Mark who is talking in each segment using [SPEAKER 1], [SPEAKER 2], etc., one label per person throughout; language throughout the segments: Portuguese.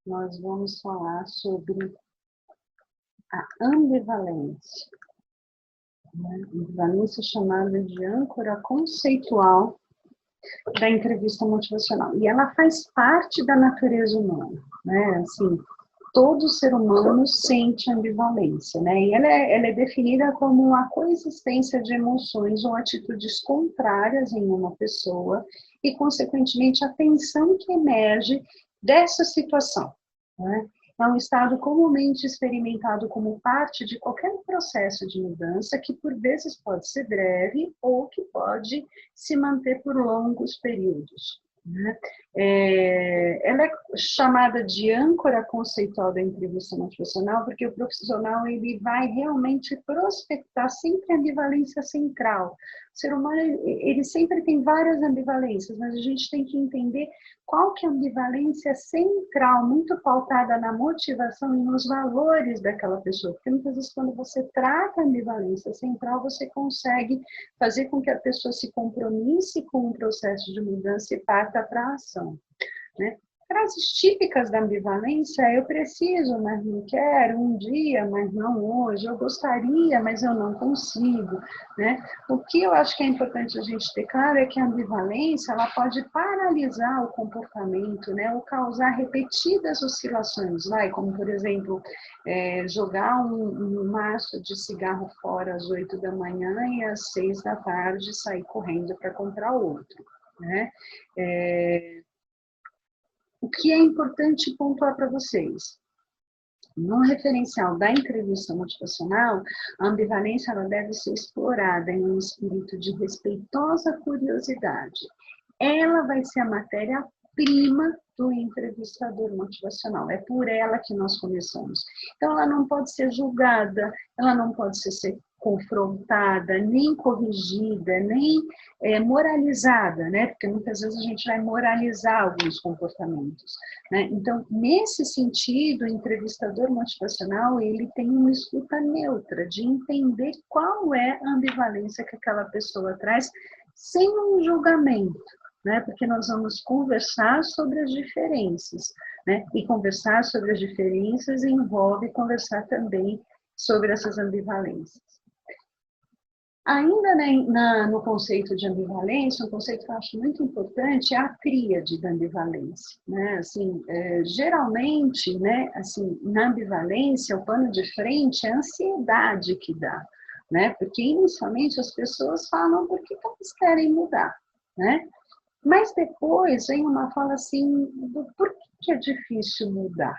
[SPEAKER 1] nós vamos falar sobre a ambivalência. Ambivalência chamada de âncora conceitual da entrevista motivacional. E ela faz parte da natureza humana, né? Assim, todo ser humano sente ambivalência, né? E ela é definida como a coexistência de emoções ou atitudes contrárias em uma pessoa e, consequentemente, a tensão que emerge dessa situação, né? É um estado comumente experimentado como parte de qualquer processo de mudança que, por vezes, pode ser breve ou que pode se manter por longos períodos, né? Ela é chamada de âncora conceitual da entrevista motivacional porque o profissional ele vai realmente prospectar sempre a ambivalência central. O ser humano ele sempre tem várias ambivalências, mas a gente tem que entender qual que é a ambivalência central, muito pautada na motivação e nos valores daquela pessoa. Porque muitas vezes quando você trata a ambivalência central, você consegue fazer com que a pessoa se compromisse com um processo de mudança e parta para a ação, né? Frases típicas da ambivalência: eu preciso, mas não quero, um dia, mas não hoje, eu gostaria, mas eu não consigo, né? O que eu acho que é importante a gente ter claro é que a ambivalência ela pode paralisar o comportamento, né? Ou causar repetidas oscilações, como por exemplo, jogar um maço de cigarro fora às 8 da manhã e às 6 da tarde sair correndo para comprar outro, né? O que é importante pontuar para vocês? No referencial da entrevista motivacional, a ambivalência ela deve ser explorada em um espírito de respeitosa curiosidade. Ela vai ser a matéria-prima do entrevistador motivacional. É por ela que nós começamos. Então, ela não pode ser julgada, ela não pode ser confrontada, nem corrigida, nem moralizada, né? Porque muitas vezes a gente vai moralizar alguns comportamentos, né? Então, nesse sentido, o entrevistador motivacional, ele tem uma escuta neutra, de entender qual é a ambivalência que aquela pessoa traz, sem um julgamento, né? Porque nós vamos conversar sobre as diferenças, né? E conversar sobre as diferenças envolve conversar também sobre essas ambivalências. Ainda no conceito de ambivalência, um conceito que eu acho muito importante é a tríade da ambivalência, né? Assim, geralmente, né, assim, na ambivalência, o pano de frente é a ansiedade que dá, né? Porque inicialmente as pessoas falam porque elas querem mudar, né? Mas depois vem uma fala assim, do por que é difícil mudar,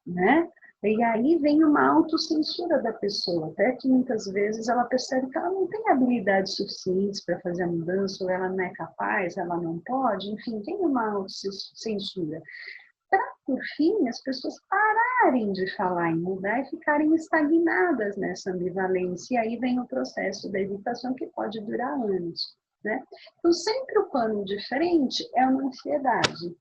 [SPEAKER 1] né? E aí vem uma autocensura da pessoa, até que muitas vezes ela percebe que ela não tem habilidades suficientes para fazer a mudança, ou ela não é capaz, ela não pode, enfim, tem uma autocensura. Para, por fim, as pessoas pararem de falar em mudar e ficarem estagnadas nessa ambivalência, e aí vem o processo da evitação que pode durar anos, né? Então, sempre o pano de frente é uma ansiedade.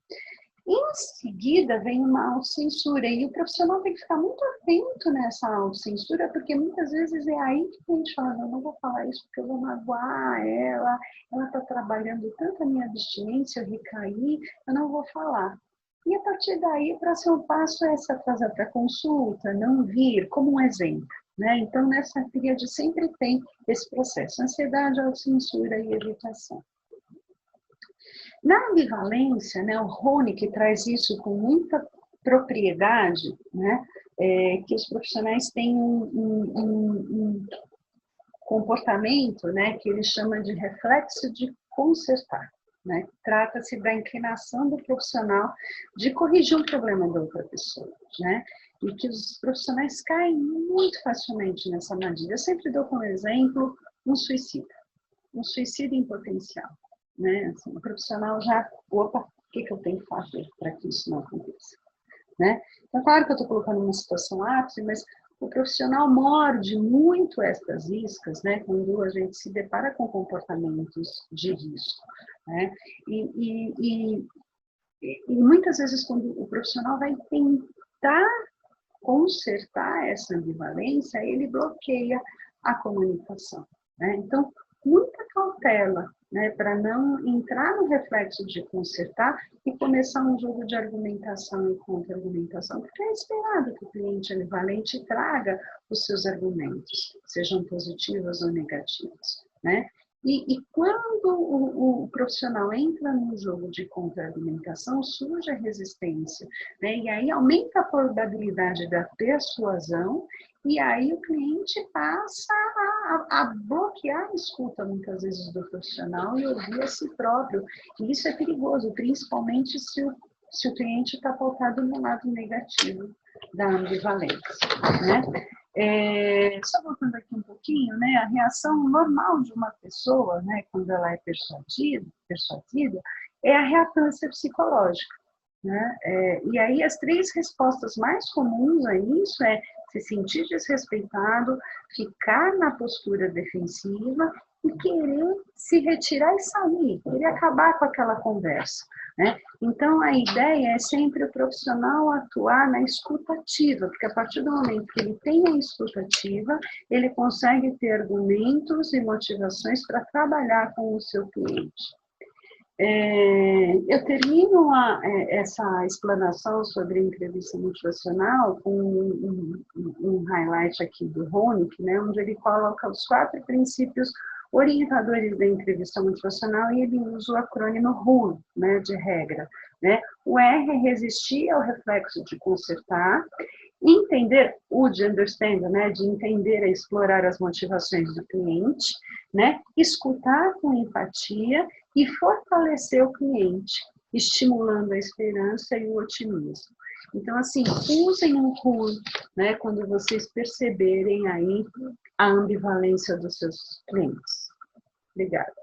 [SPEAKER 1] Em seguida, vem uma autocensura, e o profissional tem que ficar muito atento nessa autocensura, porque muitas vezes é aí que a gente fala, não, não vou falar isso porque eu vou magoar ela está trabalhando tanto a minha abstinência, eu recaí, eu não vou falar. E a partir daí, o próximo passo é se atrasar para consulta, não vir, como um exemplo, né? Então, nessa tríade sempre tem esse processo, ansiedade, autocensura e evitação. Na ambivalência, né, o Rony, que traz isso com muita propriedade, né, que os profissionais têm um comportamento, né, que ele chama de reflexo de consertar, né? Trata-se da inclinação do profissional de corrigir um problema da outra pessoa, né? E que os profissionais caem muito facilmente nessa armadilha. Eu sempre dou como exemplo um suicida em potencial, né? Assim, o profissional já, opa, o que eu tenho que fazer para que isso não aconteça, né? Então, claro que eu estou colocando uma situação ápice, mas o profissional morde muito estas iscas, né? Quando a gente se depara com comportamentos de risco, né? E muitas vezes, quando o profissional vai tentar consertar essa ambivalência, ele bloqueia a comunicação, né? Então, muita cautela né, para não entrar no reflexo de consertar e começar um jogo de argumentação e contra-argumentação, porque é esperado que o cliente ambivalente traga os seus argumentos, sejam positivos ou negativos, né? E quando o profissional entra num jogo de contra-argumentação, surge a resistência, né? E aí aumenta a probabilidade da persuasão, e aí o cliente passa a bloquear a escuta, muitas vezes, do profissional e ouvir a si próprio. E isso é perigoso, principalmente se o cliente está pautado no lado negativo da ambivalência, né? Só voltando aqui um pouquinho, né, a reação normal de uma pessoa, né, quando ela é persuadida, é a reatância psicológica, né? E aí as 3 respostas mais comuns a isso é se sentir desrespeitado, ficar na postura defensiva e querer se retirar e sair, querer acabar com aquela conversa, né? Então, a ideia é sempre o profissional atuar na escutativa, porque a partir do momento que ele tem a escutativa, ele consegue ter argumentos e motivações para trabalhar com o seu cliente. Eu termino essa explanação sobre entrevista motivacional com um highlight aqui do Honig, né, onde ele coloca os 4 princípios orientadores da entrevista motivacional e ele usa o acrônimo RUN, né, de regra. Né? O R é resistir ao reflexo de consertar, entender o de understand, né, de entender e explorar as motivações do cliente, né, escutar com empatia e fortalecer o cliente, estimulando a esperança e o otimismo. Então, assim, usem um RUN, né, quando vocês perceberem aí a ambivalência dos seus clientes. Obrigada.